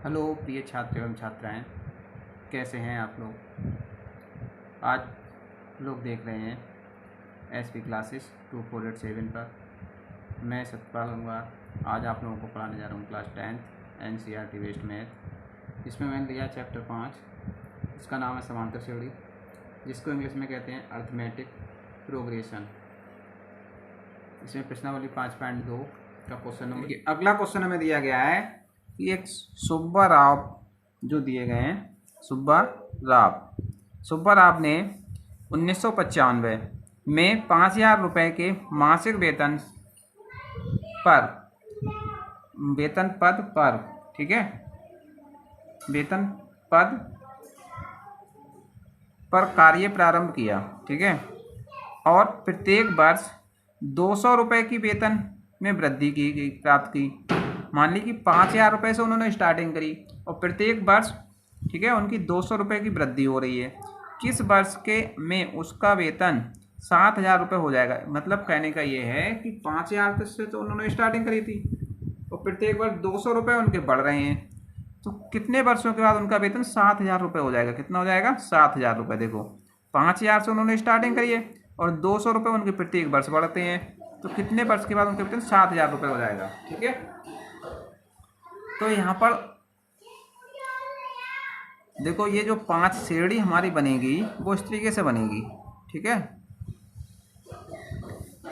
Hello प्रिय छात्र एवं छात्राएं, कैसे हैं आप लोग। आज लोग देख रहे हैं एसपी क्लासेस 2487 पर। मैं सतपाल गंगवार आज आप लोगों को पढ़ाने जा रहा हूँ class 10th NCERT waste math. इसमें मैंने लिया चैप्टर 5, इसका नाम है समांतर श्रेणी, जिसको इंग्लिश में कहते हैं अर्थमेटिक प्रोग्रेशन। इसमें प्रश्नावली 5.2 का क्वेश्चन नंबर। अगला क्वेश्चन हमें दिया गया है कि एक सुब्बा राव जो दिए गए हैं, सुब्बा राव ने 1995 में 5,000 रुपये के मासिक वेतन पद पर ठीक है, वेतन पद पर कार्य प्रारंभ किया, ठीक है, और प्रत्येक वर्ष 200 रुपये की वेतन में वृद्धि की प्राप्त की। मान ली कि 5,000 रुपये से उन्होंने स्टार्टिंग करी और प्रत्येक वर्ष, ठीक है, उनकी 200 रुपये की वृद्धि हो रही है। किस वर्ष के में उसका वेतन 7,000 रुपये हो जाएगा। मतलब कहने का ये है कि 5,000 से तो उन्होंने स्टार्टिंग करी थी और प्रत्येक वर्ष 200 रुपये उनके बढ़ रहे हैं, तो कितने वर्षों के बाद उनका वेतन 7,000 रुपये हो जाएगा। कितना हो जाएगा? 7,000 रुपये। देखो 5,000 से उन्होंने स्टार्टिंग करी है और 200 रुपये उनके प्रत्येक वर्ष बढ़ते हैं, तो कितने वर्ष के बाद उनका वेतन 7,000 रुपये हो जाएगा। ठीक है, तो यहाँ पर देखो ये जो 5 श्रेणी हमारी बनेगी वो इस तरीके से बनेगी। ठीक है,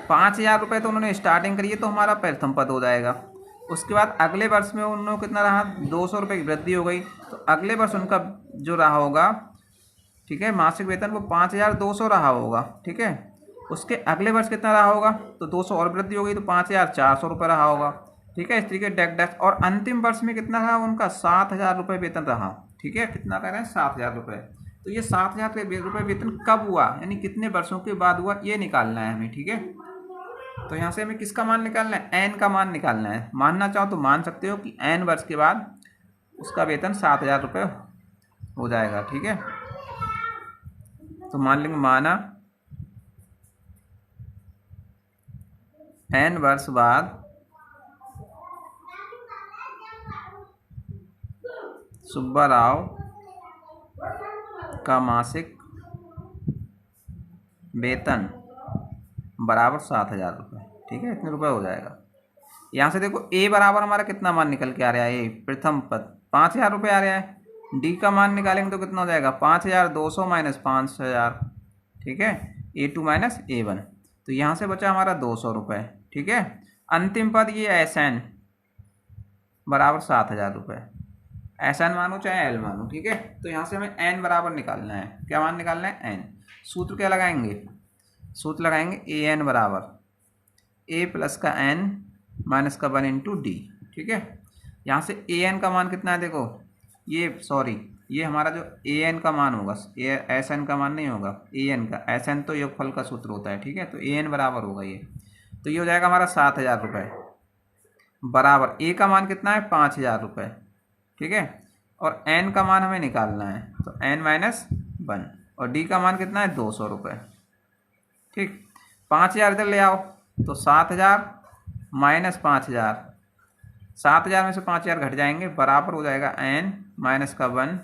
5,000 रुपये तो उन्होंने स्टार्टिंग करी है, तो हमारा प्रथम पद हो जाएगा। उसके बाद अगले वर्ष में उन्होंने कितना रहा? 200 रुपये की वृद्धि हो गई, तो अगले वर्ष उनका जो रहा होगा, ठीक है, मासिक वेतन वो 5,200 रहा होगा। ठीक है, उसके अगले वर्ष कितना रहा होगा? तो 200 और वृद्धि हो गई, तो 5,400 रुपये रहा होगा। ठीक है, इस तरीके डैक डैक। और अंतिम वर्ष में कितना रहा उनका? 7,000 रुपये वेतन रहा। ठीक है, कितना कह रहे हैं? 7,000 रुपये। तो ये 7,000 रुपये वेतन कब हुआ, यानी कितने वर्षों के बाद हुआ, ये निकालना है हमें। ठीक है, तो यहाँ से हमें किसका मान निकालना है? एन का मान निकालना है। मानना चाहो तो मान सकते हो कि एन वर्ष के बाद उसका वेतन 7,000 रुपये हो जाएगा। ठीक है, तो मान लेंगे माना एन वर्ष बाद सुब्बा राव का मासिक वेतन बराबर 7,000 रुपये। ठीक है, इतने रुपए हो जाएगा। यहाँ से देखो ए बराबर हमारा कितना मान निकल के आ रहा है? ए प्रथम पद 5,000 रुपये आ रहा है। डी का मान निकालेंगे तो कितना हो जाएगा? 5,200 माइनस 5,000। ठीक है, A2 माइनस A1, तो यहाँ से बचा हमारा 200 रुपये। ठीक है, अंतिम पद ये एस एन बराबर 7,000 रुपये। एस एन मानो चाहे एल मानो। ठीक है, तो यहाँ से हमें एन बराबर निकालना है। क्या मान निकालना है? एन। सूत्र क्या लगाएंगे? सूत्र लगाएंगे ए एन बराबर ए प्लस का एन माइनस का 1 इंटू डी। ठीक है, यहाँ से ए एन का मान कितना है? देखो ये हमारा जो ए एन का मान होगा, एस एन का मान नहीं होगा, ए एन का। एस एन तो योगफल का सूत्र होता है। ठीक है, तो ए एन बराबर होगा ये, तो ये हो जाएगा हमारा 7,000 रुपये बराबर ए का मान कितना है? 5,000 रुपये। ठीक है, और एन का मान हमें निकालना है, तो एन माइनस 1, और डी का मान कितना है? 200 रुपये। ठीक, 5,000 इधर ले आओ, तो 7,000 माइनस 5,000, 7,000 में से 5,000 घट जाएंगे, बराबर हो जाएगा एन माइनस का 1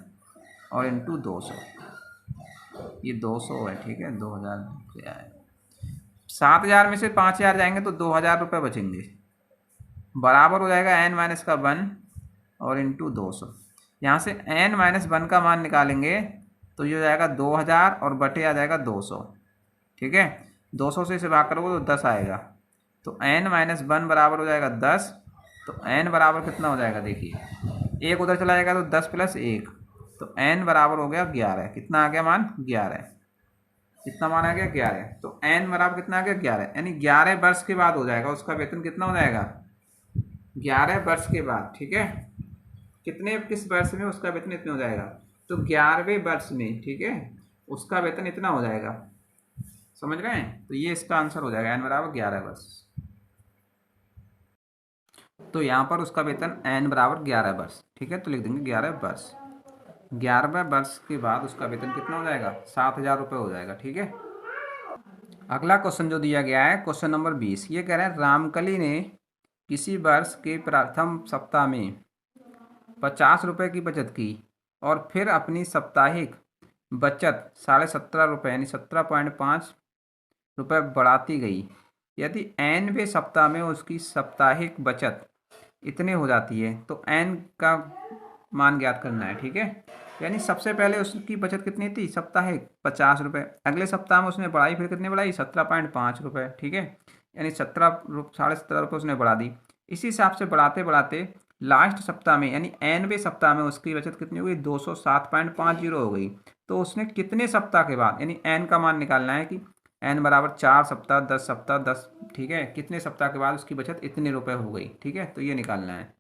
और इंटू 200। ये 200 है। ठीक है, 2,000 क्या है? 7,000 में से 5,000 जाएंगे तो 2,000 रुपये बचेंगे, बराबर हो जाएगा एन माइनस का 1 और इंटू 200। यहाँ से एन माइनस 1 का मान निकालेंगे तो ये हो जाएगा 2,000 और बटे आ जाएगा 200। ठीक है, 200 से इसे भाग करोगे तो 10 आएगा, तो एन माइनस 1 बराबर हो जाएगा 10। तो एन बराबर कितना हो जाएगा? देखिए एक उधर चला जाएगा तो 10 प्लस 1, तो एन बराबर हो गया 11। कितना आ गया मान? 11। कितना मान आ गया? 11। तो एन बराबर कितना आ गया? 11, यानी 11 वर्ष के बाद हो जाएगा उसका वेतन। कितना हो जाएगा? 11 वर्ष के बाद। ठीक है, किस वर्ष में उसका वेतन इतना हो जाएगा? तो 11वें वर्ष में। ठीक है, उसका वेतन इतना हो जाएगा। समझ गए? तो ये इसका आंसर हो जाएगा, एन बराबर 11 वर्ष। तो यहाँ पर उसका वेतन एन बराबर 11 वर्ष। ठीक है, तो लिख देंगे 11 वर्ष। 11वें वर्ष के बाद उसका वेतन कितना हो जाएगा? 7,000 रुपये हो जाएगा। ठीक है, अगला क्वेश्चन जो दिया गया है क्वेश्चन नंबर 20, ये कह रहे हैं रामकली ने किसी वर्ष के प्रथम सप्ताह में ₹50 की बचत की और फिर अपनी साप्ताहिक बचत ₹17.5 यानी 17.5 बढ़ाती गई। यदि n वें सप्ताह में उसकी साप्ताहिक बचत इतने हो जाती है तो n का मान ज्ञात करना है। ठीक है, यानी सबसे पहले उसकी बचत कितनी थी साप्ताहिक ₹50। अगले सप्ताह में उसने बढ़ाई, फिर कितनी बढ़ाई ₹17.5। ठीक है, यानी 17 ₹17.5 उसने बढ़ा दी। इसी हिसाब से बढ़ाते बढ़ाते लास्ट सप्ताह में यानी n वें सप्ताह में उसकी बचत कितनी हो गई 207.50 हो गई। तो उसने कितने सप्ताह के बाद यानी n का मान निकालना है कि n बराबर 4 सप्ताह 10 सप्ताह 10। ठीक है, कितने सप्ताह के बाद उसकी बचत इतने रुपए हो गई। ठीक है, तो ये निकालना है।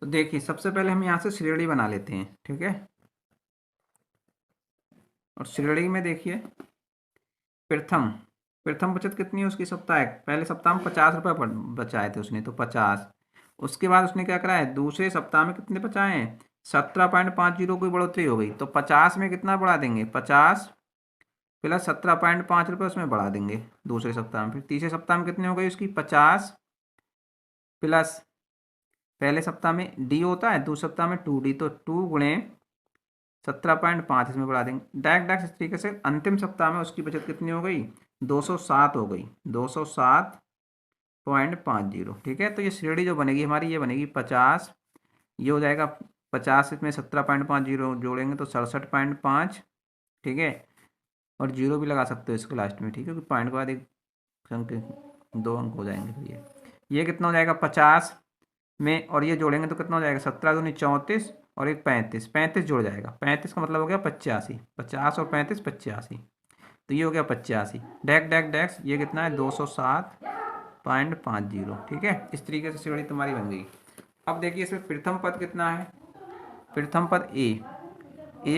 तो देखिए सबसे पहले हम यहाँ से श्रेणी बना लेते हैं। ठीक है, और श्रेणी में देखिए प्रथम प्रथम बचत कितनी है उसकी साप्ताहिक, पहले सप्ताह में ₹50 बचाए थे उसने तो 50। उसके बाद उसने क्या करा है दूसरे सप्ताह में कितने बचाए हैं 17.50 की बढ़ोतरी हो गई। तो 50 में कितना बढ़ा देंगे 50 प्लस ₹17.5 उसमें बढ़ा देंगे दूसरे सप्ताह में। फिर तीसरे सप्ताह में कितनी हो गई उसकी 50 प्लस पहले सप्ताह में डी होता है दूसरे सप्ताह में 2D, तो 2 गुणे 17.5 इसमें बढ़ा देंगे। डायरेक्ट डायरेक्ट इस तरीके से अंतिम सप्ताह में उसकी बचत कितनी हो गई 207 हो गई 207.50। ठीक है, तो ये श्रेणी जो बनेगी हमारी ये बनेगी 50, ये हो जाएगा 50, इसमें 17.50 जोड़ेंगे तो 67.5। ठीक है, और जीरो भी लगा सकते हो इसके लास्ट में। ठीक है, क्योंकि पॉइंट के बाद एक अंक 2 अंक हो जाएंगे। तो ये कितना हो जाएगा 50 में, और ये जोड़ेंगे तो कितना हो जाएगा 17 दूनी 34 और एक 35, 35 जुड़ जाएगा। 35 का मतलब हो गया 85, 50 और 35 85, तो ये हो गया 85। डैक डैक डैक्स ये कितना है 207.50। ठीक है, इस तरीके से श्रेणी तुम्हारी बन गई। अब देखिए इसमें प्रथम पद कितना है, प्रथम पद ए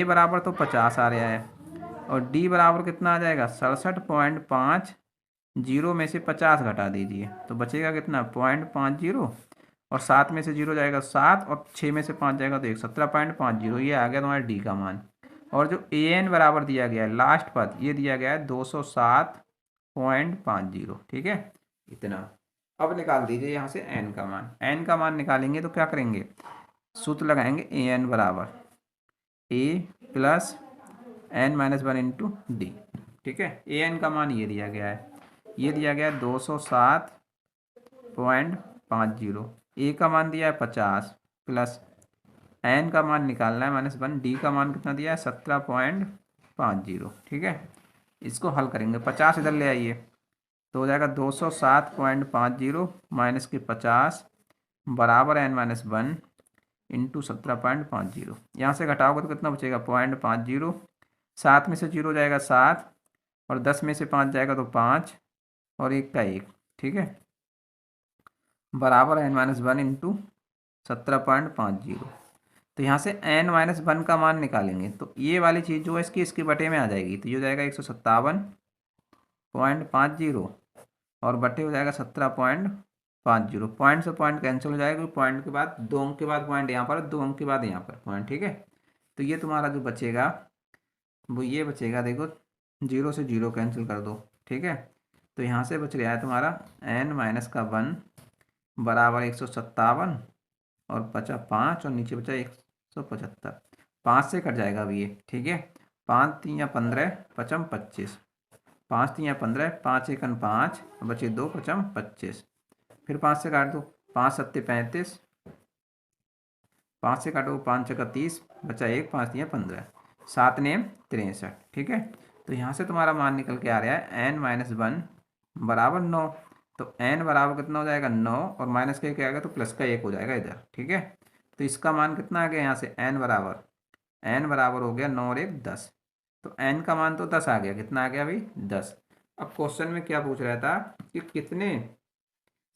बराबर तो 50 आ रहा है और डी बराबर कितना आ जाएगा 67.50 में से 50 घटा दीजिए तो बचेगा कितना 0.50, और 7 में से 0 जाएगा 7 और 6 में से 5 जाएगा तो 17.50। ये आ गया तुम्हारा डी का मान। और जो ए एन बराबर दिया गया है लास्ट पद ये दिया गया है 207.50। ठीक है, इतना। अब निकाल दीजिए यहाँ से एन का मान। एन का मान निकालेंगे तो क्या करेंगे सूत्र लगाएंगे ए एन बराबर ए प्लस n-1 इंटू डी। ठीक है, ए एन का मान ये दिया गया है, ये दिया गया है 207.50। ए का मान दिया है 50 प्लस एन का मान निकालना है -1, डी का मान कितना दिया है 17.50। ठीक है, इसको हल करेंगे 50 इधर ले आइए तो हो जाएगा 207.50 माइनस के 50 बराबर n-1 इंटू 17.50। यहाँ से घटाओगे तो कितना बचेगा 0.50, 7 में से 0 जाएगा 7 और 10 में से 5 जाएगा तो 5 और 1 का 1। ठीक है, बराबर n-1 इंटू 17.50। तो यहाँ से n-1 का मान निकालेंगे तो ये वाली चीज़ जो है इसकी बटे में आ जाएगी, तो ये हो जाएगा 157.50 और बटे हो जाएगा 17.50। पॉइंट से पॉइंट कैंसिल हो जाएगा, पॉइंट के बाद 2 अंक के बाद पॉइंट यहाँ पर, 2 अंक के बाद यहाँ पर पॉइंट। ठीक है, तो ये तुम्हारा जो बचेगा वो ये बचेगा, देखो 0 से 0 कैंसिल कर दो। ठीक है, तो यहाँ से बच गया है तुम्हारा n-1 बराबर 157 और 5 और नीचे बचा 175, 5 से कट जाएगा अभी ये। ठीक है, 5 3 या 15 पचम 25, 5 3 या 15, 5 1 5 बचे 2 पचम 25। फिर 5 से काट दो, 5 7 35, 5 से काटो 5 6 30 बचा 1, 5 3 15, 7 नेम 63। ठीक है, तो यहाँ से तुम्हारा मान निकल के आ रहा है n-1 बराबर 9। तो n बराबर कितना हो जाएगा 9 और माइनस का 1 आएगा तो प्लस का 1 हो जाएगा इधर। ठीक है, तो इसका मान कितना आ गया यहाँ से n बराबर हो गया 9 और 1 10। तो n का मान तो 10 आ गया, कितना आ गया भाई 10। अब क्वेश्चन में क्या पूछ रहा था कि कितने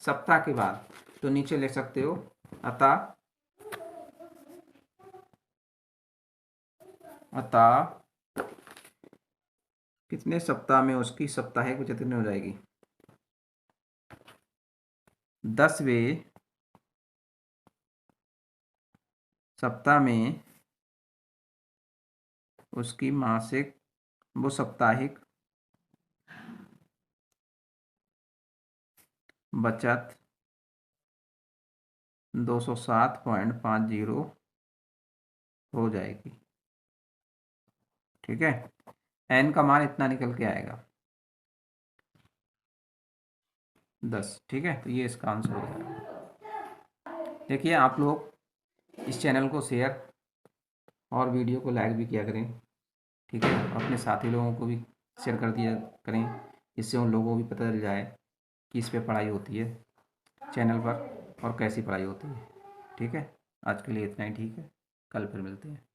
सप्ताह के बाद, तो नीचे लिख सकते हो अतः कितने सप्ताह में उसकी साप्ताहिक बचत कितनी हो जाएगी 10वें सप्ताह में उसकी मासिक वो साप्ताहिक बचत 207.50 हो जाएगी। ठीक है, एन का मान इतना निकल के आएगा 10। ठीक है, तो ये इसका आंसर हो जाएगा। देखिए आप लोग इस चैनल को शेयर और वीडियो को लाइक भी किया करें। ठीक है, अपने साथी लोगों को भी शेयर कर दिया करें, इससे उन लोगों को भी पता चल जाए कि इस पे पढ़ाई होती है चैनल पर और कैसी पढ़ाई होती है। ठीक है, आज के लिए इतना ही। ठीक है, कल फिर मिलते हैं।